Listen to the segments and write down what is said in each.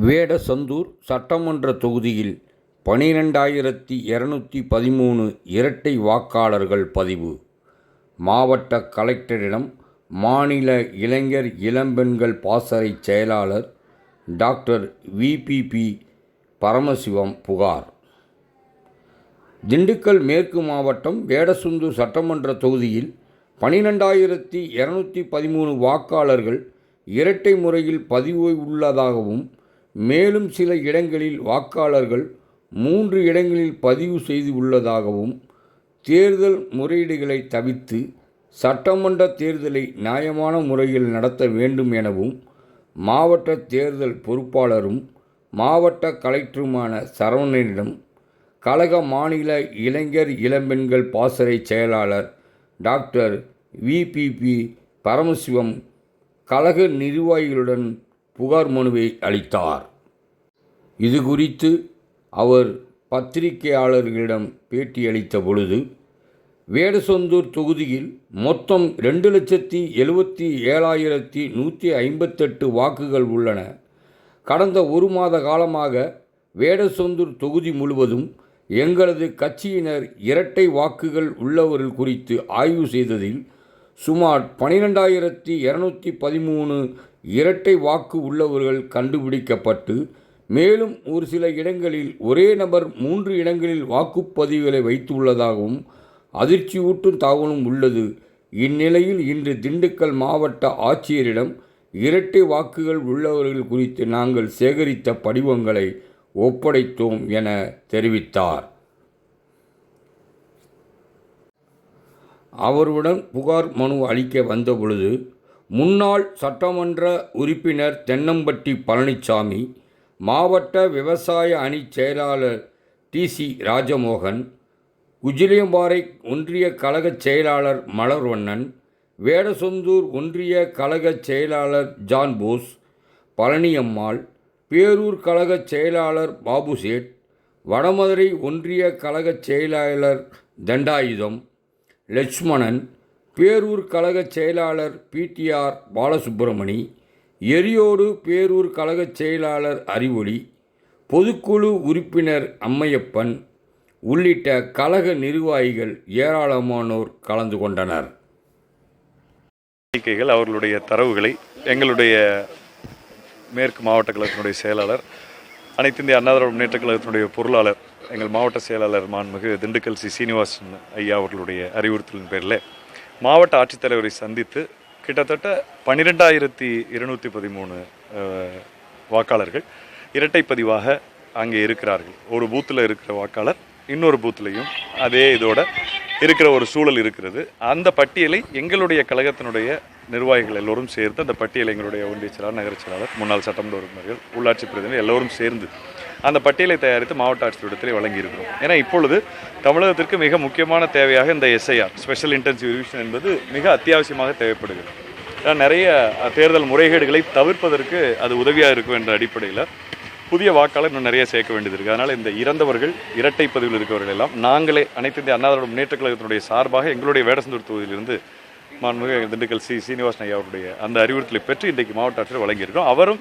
வேடசந்தூர் சட்டமன்ற தொகுதியில் 12,213 இரட்டை வாக்காளர்கள் பதிவு. மாவட்ட கலெக்டரிடம் மாநில இளைஞர் இளம்பெண்கள் பாசறை செயலாளர் டாக்டர் விபிபி பரமசிவம் புகார். திண்டுக்கல் மேற்கு மாவட்டம் வேடசந்தூர் சட்டமன்ற தொகுதியில் 12,213 வாக்காளர்கள் இரட்டை முறையில் பதிவு உள்ளதாகவும், மேலும் சில இடங்களில் வாக்காளர்கள் 3 இடங்களில் பதிவு செய்து உள்ளதாகவும், தேர்தல் முறையீடுகளை தவிர்த்து சட்டமன்ற தேர்தலை நியாயமான முறையில் நடத்த வேண்டும் எனவும் மாவட்ட தேர்தல் பொறுப்பாளரும் மாவட்ட கலெக்டருமான சரவணனிடம் கழக மாநில இளைஞர் இளம்பெண்கள் பாசறை செயலாளர் டாக்டர் விபிபி பரமசிவம் கழக நிர்வாகிகளுடன் புகார் மனுவை அளித்தார். இது குறித்து அவர் பத்திரிகையாளர்களிடம் பேட்டியளித்த பொழுது, வேடசந்தூர் தொகுதியில் மொத்தம் 2,77,158 வாக்குகள் உள்ளன. கடந்த ஒரு மாத காலமாக வேடசந்தூர் தொகுதி முழுவதும் எங்களது கட்சியினர் இரட்டை வாக்குகள் உள்ளவர்கள் குறித்து ஆய்வு செய்ததில் சுமார் 12,213 இரட்டை வாக்கு உள்ளவர்கள் கண்டுபிடிக்கப்பட்டு, மேலும் ஒரு சில இடங்களில் ஒரே நபர் 3 இடங்களில் வாக்குப்பதிவுகளை வைத்துள்ளதாகவும் அதிர்ச்சியூட்டும் தகவலும் உள்ளது. இந்நிலையில் இன்று திண்டுக்கல் மாவட்ட ஆட்சியரிடம் இரட்டை வாக்குகள் உள்ளவர்கள் குறித்து நாங்கள் சேகரித்த படிவங்களை ஒப்படைத்தோம் என தெரிவித்தார். அவருடன் புகார் மனு அளிக்க வந்தபொழுது முன்னாள் சட்டமன்ற உறுப்பினர் தென்னம்பட்டி பழனிசாமி, மாவட்ட விவசாய அணி செயலாளர் டிசி ராஜமோகன், குஜிலியம்பாறை ஒன்றிய கழக செயலாளர் மலர்வண்ணன், வேடசந்தூர் ஒன்றிய கழக செயலாளர் ஜான்போஸ், பழனியம்மாள், பேரூர் கழக செயலாளர் பாபுசேட், வடமதுரை ஒன்றிய கழக செயலாளர் தண்டாயுதம் லட்சுமணன், பேரூர் கழக செயலாளர் பிடிஆர் பாலசுப்பிரமணி, எரியோடு பேரூர் கழக செயலாளர் அறிவொளி, பொதுக்குழு உறுப்பினர் அம்மையப்பன் உள்ளிட்ட கழக நிர்வாகிகள் ஏராளமானோர் கலந்து கொண்டனர். அவர்களுடைய தரவுகளை எங்களுடைய மேற்கு மாவட்ட கழகத்தினுடைய செயலாளர், அனைத்து இந்திய அண்ணா திராவிட முன்னேற்ற கழகத்தினுடைய பொருளாளர், எங்கள் மாவட்ட செயலாளர் மாண்புமிகு திண்டுக்கல் சீனிவாசன் ஐயா அவர்களுடைய அறிவுறுத்தலின் பேரில் மாவட்ட ஆட்சித்தலைவரை சந்தித்து கிட்டத்தட்ட 12,213 வாக்காளர்கள் இரட்டை பதிவாக அங்கே இருக்கிறார்கள். ஒரு பூத்தில் இருக்கிற வாக்காளர் இன்னொரு பூத்துலையும் அதே இதோட இருக்கிற ஒரு சூழல் இருக்கிறது. அந்த பட்டியலை எங்களுடைய கழகத்தினுடைய நிர்வாகிகள் எல்லோரும் சேர்ந்து, அந்த பட்டியலை எங்களுடைய ஒன்றிய செயலாளர், நகர செயலாளர், முன்னாள் சட்டமன்ற உறுப்பினர்கள், உள்ளாட்சி பிரதிநிதிகள் எல்லோரும் சேர்ந்து அந்த பட்டியலை தயாரித்து மாவட்ட ஆட்சியரிடத்தில் வழங்கியிருக்கிறோம். ஏன்னா இப்பொழுது தமிழகத்திற்கு மிக முக்கியமான தேவையாக இந்த எஸ்ஐஆர், ஸ்பெஷல் இன்டென்சிவ் ரிவிஷன் என்பது மிக அத்தியாவசியமாக தேவைப்படுகிறது. ஏன்னா நிறைய தேர்தல் முறைகேடுகளை தவிர்ப்பதற்கு அது உதவியாக இருக்கும் என்ற அடிப்படையில் புதிய வாக்காளர் இன்னும் நிறைய சேர்க்க வேண்டியது இருக்குது. அதனால் இந்த இறந்தவர்கள், இரட்டை பதிவில் இருக்கிறவர்கள் எல்லாம் நாங்களே அனைத்து இந்திய அண்ணா திராவிட முன்னேற்ற கழகத்தினுடைய சார்பாக எங்களுடைய வேடசந்தூர் தொகுதியிலிருந்து மாண்புமிகு திண்டுக்கல் சீனிவாசன் ஐயா அவருடைய அந்த அறிவுறுத்தலை பெற்று இன்றைக்கு மாவட்ட ஆட்சியர் வழங்கியிருக்கிறோம். அவரும்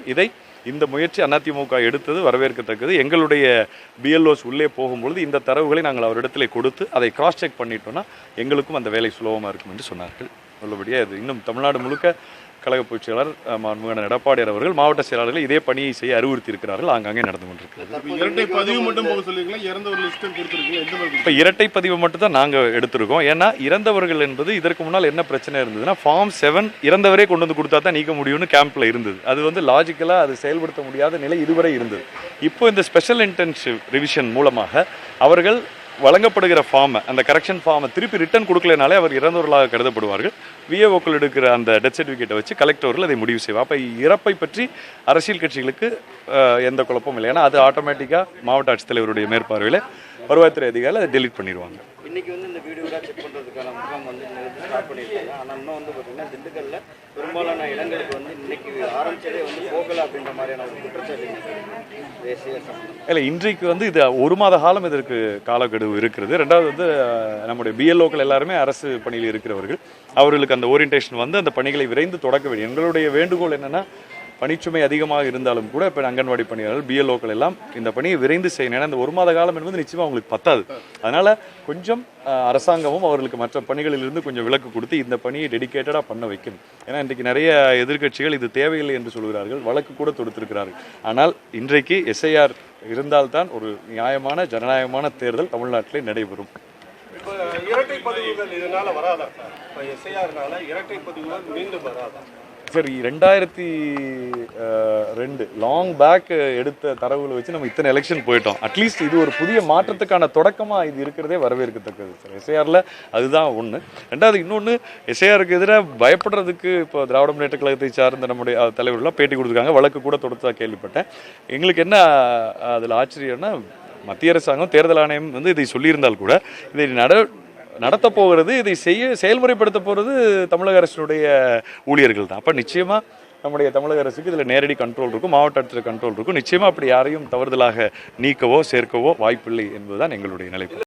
இந்த முயற்சி அதிமுக எடுத்தது வரவேற்கத்தக்கது. எங்களுடைய பிஎல்ஓஸ் உள்ளே போகும்பொழுது இந்த தரவுகளை நாங்கள் அவரிடத்திலே கொடுத்து அதை கிராஸ் செக் பண்ணிட்டோம்னா எங்களுக்கும் அந்த வேலை சுலபமாக இருக்கும் என்று சொன்னார்கள். உள்ளபடியாக அது இன்னும் தமிழ்நாடு முழுக்க கழக பொதுச் செயலாளர் மாண்புமிகு எடப்பாடியார் அவர்கள் மாவட்ட செயலாளர்கள் இதே பணியை செய்ய அறிவுறுத்தி இருக்கிறார்கள். ஆங்காங்கே நடந்து கொண்டிருக்கிறது. இப்போ இரட்டை பதிவு மட்டும் தான் நாங்கள் எடுத்திருக்கோம். ஏன்னா இறந்தவர்கள் என்பது இதற்கு முன்னால் என்ன பிரச்சனை இருந்ததுன்னா, ஃபார்ம் 7 இறந்தவரே கொண்டு வந்து கொடுத்தா தான் நீக்க முடியும்னு கேம்பில் இருந்தது. அது லாஜிக்கலாக அது செயல்படுத்த முடியாத நிலை இதுவரை இருந்தது. இப்போ இந்த ஸ்பெஷல் இன்டென்சிவ் ரிவிஷன் மூலமாக அவர்கள் வழங்கப்படுகிற ஃபார்மை, அந்த கரெக்ஷன் ஃபார்மை திருப்பி ரிட்டர்ன் கொடுக்கலனாலே அவர் இறந்தவர்களாக கருதப்படுவார்கள். விஏஓக்கள் எடுக்கிற அந்த டெத் சர்டிஃபிகேட்டை வச்சு கலெக்டர்கள் அதை முடிவு செய்வார். அப்போ இறப்பை பற்றி அரசியல் கட்சிகளுக்கு எந்த குழப்பமும் இல்லை. ஏன்னா அது ஆட்டோமேட்டிக்காக மாவட்ட ஆட்சித்தலைவருடைய மேற்பார்வையில் வருவாய்த்துறை அதிகாரிகள் அதை டெலிட் பண்ணிடுவாங்க. இன்றைக்கி இந்த வீடியோலாம் செக் பண்ணுறதுக்கான முகாம் ஸ்டார்ட் பண்ணியிருக்காங்க. ஆனால் இன்னும் பார்த்திங்கன்னா திண்டுக்கல்லில் பெரும்பாலான இடங்களுக்கு இன்னைக்கு ஆரம்பிச்சதே போகலை அப்படின்ற மாதிரியான ஒரு குற்றச்சாட்டு தேசிய இல்லை. இன்றைக்கு இது ஒரு மாத காலம் இதற்கு காலக்கெடு இருக்கிறது. ரெண்டாவது நம்முடைய பிஎல்ஓக்கள் எல்லாருமே அரசு பணியில் இருக்கிறவர்கள், அவர்களுக்கு அந்த ஓரியன்டேஷன் அந்த பணிகளை விரைந்து தொடக்க வேண்டும். எங்களுடைய வேண்டுகோள் என்னென்னா, பணிச்சுமை அதிகமாக இருந்தாலும் கூட இப்போ அங்கன்வாடி பணியாளர்கள் பிஎல்ஓக்கள் எல்லாம் இந்த பணியை விரைந்து செய்யணும். ஏன்னா இந்த 1 மாத காலம் என்பது நிச்சயமாக அவங்களுக்கு பத்தாது. அதனால் கொஞ்சம் அரசாங்கமும் அவர்களுக்கு மற்ற பணிகளிலிருந்து கொஞ்சம் விலக்கு கொடுத்து இந்த பணியை டெடிக்கேட்டடாக பண்ண வைக்கணும். ஏன்னா இன்றைக்கு நிறைய எதிர்க்கட்சிகள் இது தேவையில்லை என்று சொல்கிறார்கள், வழக்கு கூட தொடுத்திருக்கிறார்கள். ஆனால் இன்றைக்கு எஸ்ஐஆர் இருந்தால்தான் ஒரு நியாயமான ஜனநாயகமான தேர்தல் தமிழ்நாட்டிலே நடைபெறும். இப்போ இரட்டை பதிவுகள் இதனால வராதா சார்? இப்போ எஸ்ஐஆர்னால இரட்டை பதிவுகள் மீண்டும் வராதா? சரி, 2002 லாங் பேக் எடுத்த தரவுகளை வச்சு நம்ம இத்தனை எலெக்ஷன் போயிட்டோம். அட்லீஸ்ட் இது ஒரு புதிய மாற்றத்துக்கான தொடக்கமாக இது இருக்கிறதே வரவேற்கத்தக்கது சார். எஸ்ஐஆரில் அதுதான் ஒன்று. ரெண்டாவது இன்னொன்று, எஸ்ஐஆருக்கு எதிராக பயப்படுறதுக்கு இப்போ திராவிட முன்னேற்ற கழகத்தை சார்ந்த நம்முடைய தலைவர்கள்லாம் பேட்டி கொடுத்துருக்காங்க, வழக்கு கூட தொடுத்ததாக கேள்விப்பட்டேன். எங்களுக்கு என்ன அதில் ஆச்சரியம்னா, மத்திய அரசாங்கம் தேர்தல் ஆணையம் வந்து இதை சொல்லியிருந்தால் கூட இதை நடத்த போகிறது, இதை செயல்முறைப்படுத்த போகிறது தமிழக அரசினுடைய ஊழியர்கள் தான். அப்போ நிச்சயமாக நம்முடைய தமிழக அரசுக்கு இதில் நேரடி கண்ட்ரோல் இருக்கும், மாவட்ட ஆட்சியர் கண்ட்ரோல் இருக்கும். நிச்சயமாக அப்படி யாரையும் தவறுதலாக நீக்கவோ சேர்க்கவோ வாய்ப்பில்லை என்பதுதான் எங்களுடைய நிலைப்பாடு.